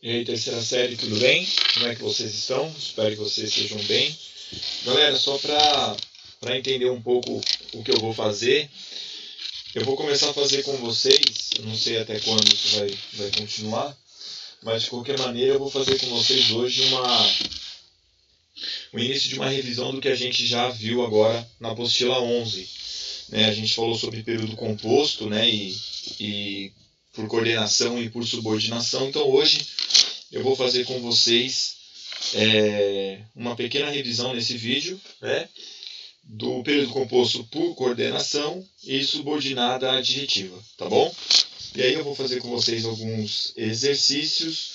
E aí, terceira série, tudo bem? Como é que vocês estão? Espero que vocês estejam bem. Galera, só para entender um pouco o que eu vou fazer, eu vou começar a fazer com vocês, não sei até quando isso vai continuar, mas de qualquer maneira eu vou fazer com vocês hoje o início de uma revisão do que a gente já viu agora na apostila 11. A gente falou sobre período composto, e por coordenação e por subordinação. Então hoje eu vou fazer com vocês uma pequena revisão nesse vídeo, do período composto por coordenação e subordinada adjetiva, tá bom? E aí eu vou fazer com vocês alguns exercícios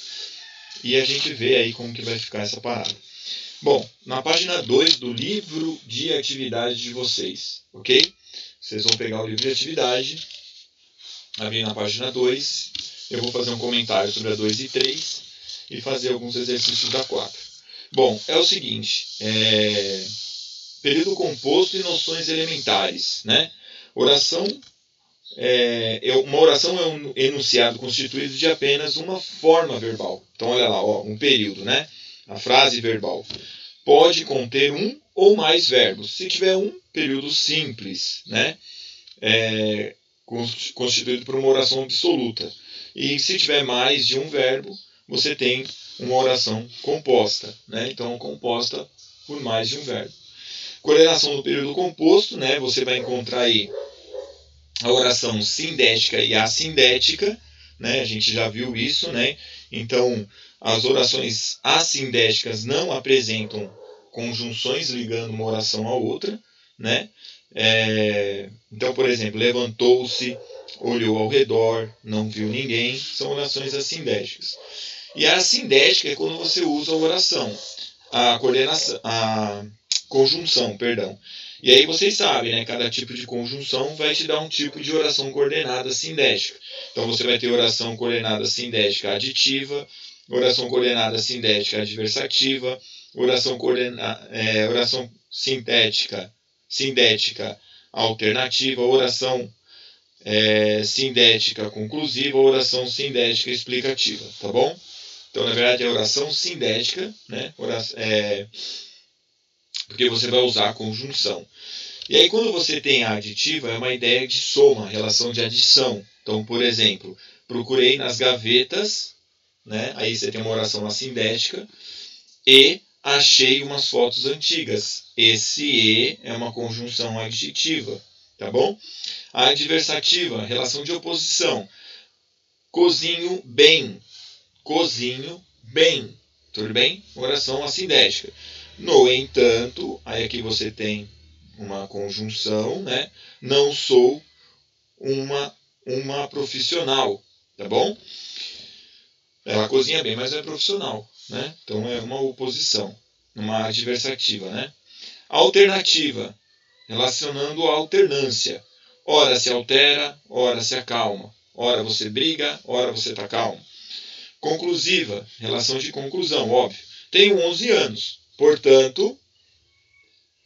e a gente vê aí como que vai ficar essa parada. Bom, na página 2 do livro de atividade de vocês, ok? Vocês vão pegar o livro de atividade, abrir na página 2, eu vou fazer um comentário sobre a 2 e 3 e fazer alguns exercícios da 4. Bom, é o seguinte, período composto e noções elementares, Uma oração é um enunciado constituído de apenas uma forma verbal. Então, olha lá, um período, A frase verbal pode conter um ou mais verbos. Se tiver um período simples, constituído por uma oração absoluta. E se tiver mais de um verbo, você tem uma oração composta, Então, composta por mais de um verbo. Coordenação do período composto, você vai encontrar aí a oração sindética e assindética, A gente já viu isso, Então, as orações assindéticas não apresentam conjunções ligando uma oração à outra, Então, por exemplo, levantou-se, olhou ao redor, não viu ninguém, são orações assindéticas. E a assindética é quando você usa a oração, a conjunção, perdão. E aí vocês sabem, cada tipo de conjunção vai te dar um tipo de oração coordenada sindética. Então você vai ter oração coordenada sindética aditiva, oração coordenada sindética adversativa, oração sindética alternativa, oração sindética conclusiva, oração sindética explicativa, tá bom? Então, na verdade, é oração sindética, porque você vai usar a conjunção. E aí, quando você tem a aditiva, é uma ideia de soma, relação de adição. Então, por exemplo, procurei nas gavetas, Aí você tem uma oração assindética, e achei umas fotos antigas. Esse e é uma conjunção adjetiva, tá bom? A adversativa, relação de oposição. Cozinho bem. Cozinho bem. Tudo bem? Oração assindética. No entanto, aí aqui você tem uma conjunção, Não sou uma profissional, tá bom? Ela cozinha bem, mas é profissional, Então é uma oposição, uma adversativa, Alternativa, relacionando a alternância. Ora se altera, ora se acalma. Ora você briga, ora você está calmo. Conclusiva, relação de conclusão, óbvio. Tenho 11 anos, portanto,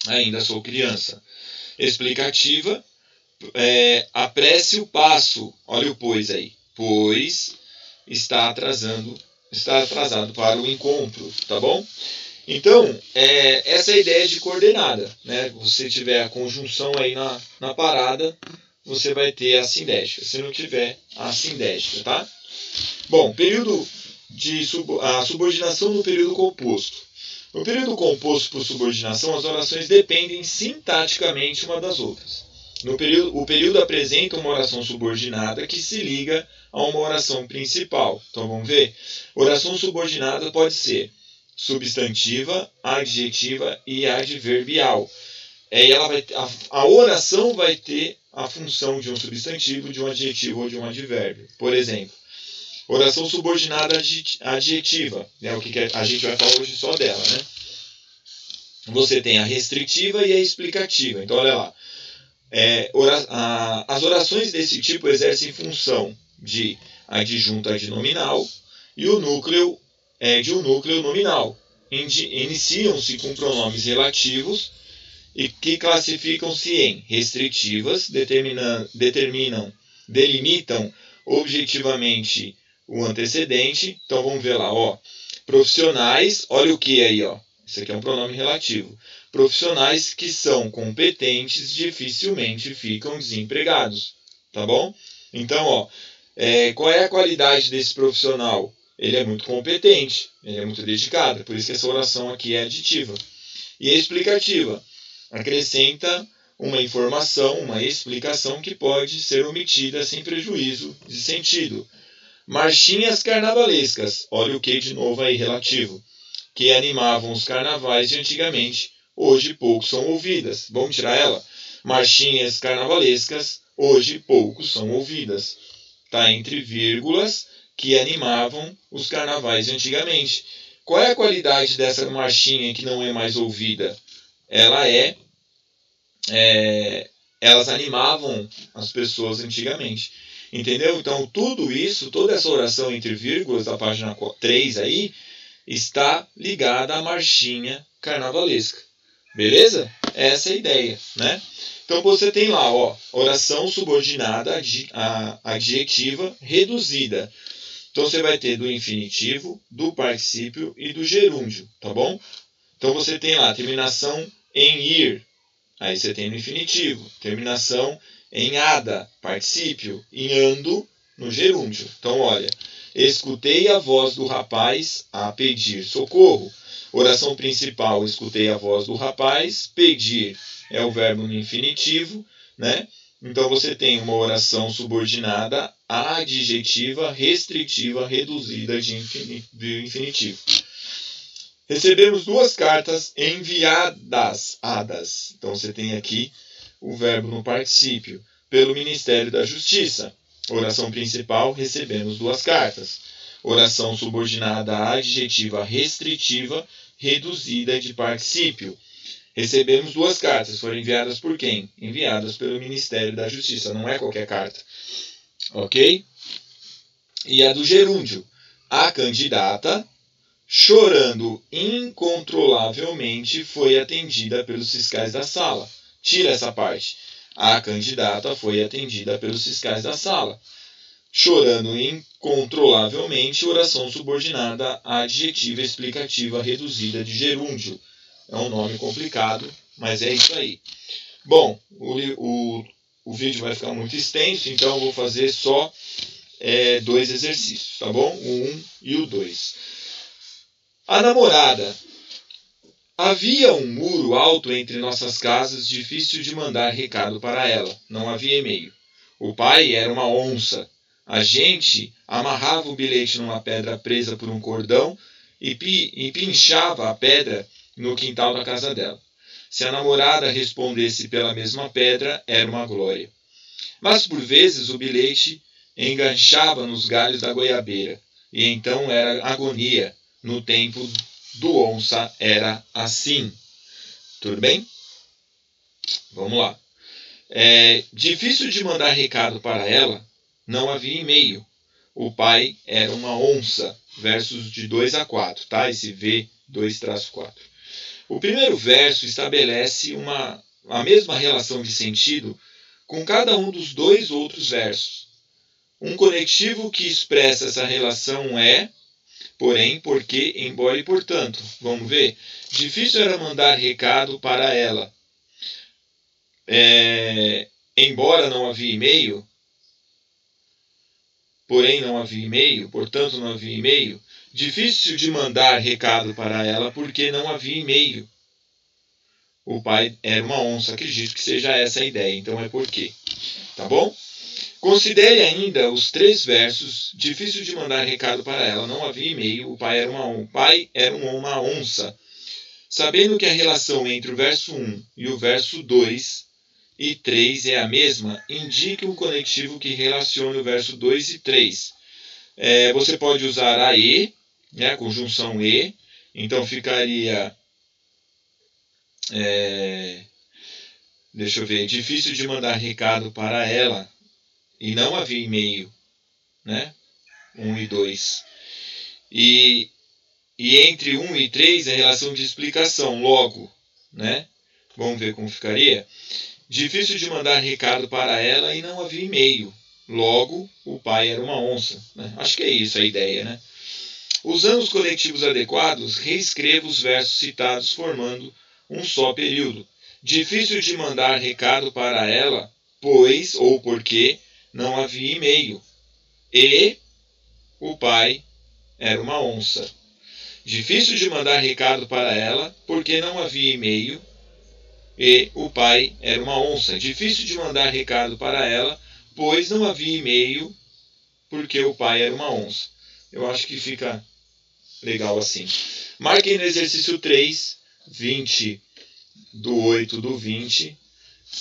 ainda sou criança. Explicativa, apresse o passo. Olha o pois aí. Pois está atrasado para o encontro, tá bom? Então, essa é a ideia de coordenada, Você tiver a conjunção aí na parada, você vai ter a sindética. Se não tiver, a assindética, tá? Bom, a subordinação no período composto. No período composto por subordinação, as orações dependem sintaticamente uma das outras. O período apresenta uma oração subordinada que se liga a uma oração principal. Então vamos ver? Oração subordinada pode ser substantiva, adjetiva e adverbial. A oração vai ter a função de um substantivo, de um adjetivo ou de um advérbio. Por exemplo, oração subordinada adjetiva, o que a gente vai falar hoje só dela, Você tem a restritiva e a explicativa. Então, olha lá. As orações desse tipo exercem função de adjunto adnominal e o núcleo de um núcleo nominal. Iniciam-se com pronomes relativos e que classificam-se em restritivas, delimitam objetivamente o antecedente. Então vamos ver lá, ó. Profissionais, olha o que aí, ó. Isso aqui é um pronome relativo. Profissionais que são competentes dificilmente ficam desempregados. Tá bom? Então, ó, qual é a qualidade desse profissional? Ele é muito competente, ele é muito dedicado. Por isso que essa oração aqui é aditiva. E explicativa. Acrescenta uma informação, uma explicação que pode ser omitida sem prejuízo de sentido. Marchinhas carnavalescas, olha o que de novo aí relativo, que animavam os carnavais de antigamente, hoje pouco são ouvidas. Vamos tirar ela? Marchinhas carnavalescas, hoje pouco são ouvidas. Está entre vírgulas, que animavam os carnavais de antigamente. Qual é a qualidade dessa marchinha que não é mais ouvida? Elas animavam as pessoas antigamente. Entendeu? Então, tudo isso, toda essa oração entre vírgulas da página 3 aí, está ligada à marchinha carnavalesca. Beleza? Essa é a ideia, né? Então, você tem lá, ó, oração subordinada adjetiva reduzida. Então, você vai ter do infinitivo, do particípio e do gerúndio, tá bom? Então, você tem lá terminação em ir. Aí você tem no infinitivo. Terminação em ada, particípio. Em ando, no gerúndio. Então, olha. Escutei a voz do rapaz a pedir socorro. Oração principal, escutei a voz do rapaz. Pedir é o verbo no infinitivo, né? Então, você tem uma oração subordinada adjetiva, restritiva, reduzida de infinitivo. Recebemos 2 cartas enviadas. Então, você tem aqui o verbo no particípio. Pelo Ministério da Justiça. Oração principal, recebemos 2 cartas. Oração subordinada adjetiva restritiva, reduzida de particípio. Recebemos 2 cartas. Foram enviadas por quem? Enviadas pelo Ministério da Justiça. Não é qualquer carta. Ok? E a do gerúndio. A candidata, chorando incontrolavelmente, foi atendida pelos fiscais da sala. Tira essa parte. A candidata foi atendida pelos fiscais da sala. Chorando incontrolavelmente, oração subordinada adjetiva explicativa reduzida de gerúndio. É um nome complicado, mas é isso aí. Bom, o vídeo vai ficar muito extenso, então eu vou fazer só 2 exercícios, tá bom? O 1 e o 2. A namorada. Havia um muro alto entre nossas casas, difícil de mandar recado para ela. Não havia e-mail. O pai era uma onça. A gente amarrava o bilhete numa pedra presa por um cordão e pinchava a pedra no quintal da casa dela. Se a namorada respondesse pela mesma pedra, era uma glória. Mas por vezes o bilhete enganchava nos galhos da goiabeira, e então era agonia. No tempo do onça era assim. Tudo bem? Vamos lá. Difícil de mandar recado para ela, não havia e-mail. O pai era uma onça. Versos de 2 a 4, tá? Esse V2-4. O primeiro verso estabelece a mesma relação de sentido com cada um dos 2 outros versos. Um conectivo que expressa essa relação é porém, porque, embora e portanto. Vamos ver? Difícil era mandar recado para ela. Embora não havia e-mail, porém não havia e-mail, portanto não havia e-mail. Difícil de mandar recado para ela porque não havia e-mail. O pai era uma onça, acredito que seja essa a ideia, então é porque. Tá bom? Considere ainda os 3 versos. Difícil de mandar recado para ela, não havia e-mail, o pai era uma onça. Sabendo que a relação entre o verso 1 e o verso 2 e 3 é a mesma, indique um conectivo que relacione o verso 2 e 3. Você pode usar a e, né, a conjunção e, então ficaria... deixa eu ver, difícil de mandar recado para ela, e não havia e-mail, né? 1 e 2. E entre 1 e 3 é relação de explicação, logo, né? Vamos ver como ficaria. Difícil de mandar recado para ela e não havia e-mail. Logo, o pai era uma onça. Né? Acho que é isso a ideia, né? Usando os conectivos adequados, reescreva os versos citados formando um só período. Difícil de mandar recado para ela, pois ou porque não havia e-mail. E o pai era uma onça. Difícil de mandar recado para ela, porque não havia e-mail. E o pai era uma onça. Difícil de mandar recado para ela, pois não havia e-mail, porque o pai era uma onça. Eu acho que fica legal assim. Marquem no exercício 3, 20 do 8 do 20,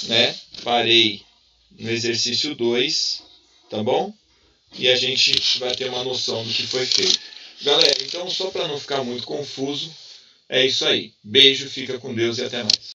né? Parei no exercício 2, tá bom? E a gente vai ter uma noção do que foi feito. Galera, então só para não ficar muito confuso, é isso aí. Beijo, fica com Deus e até mais.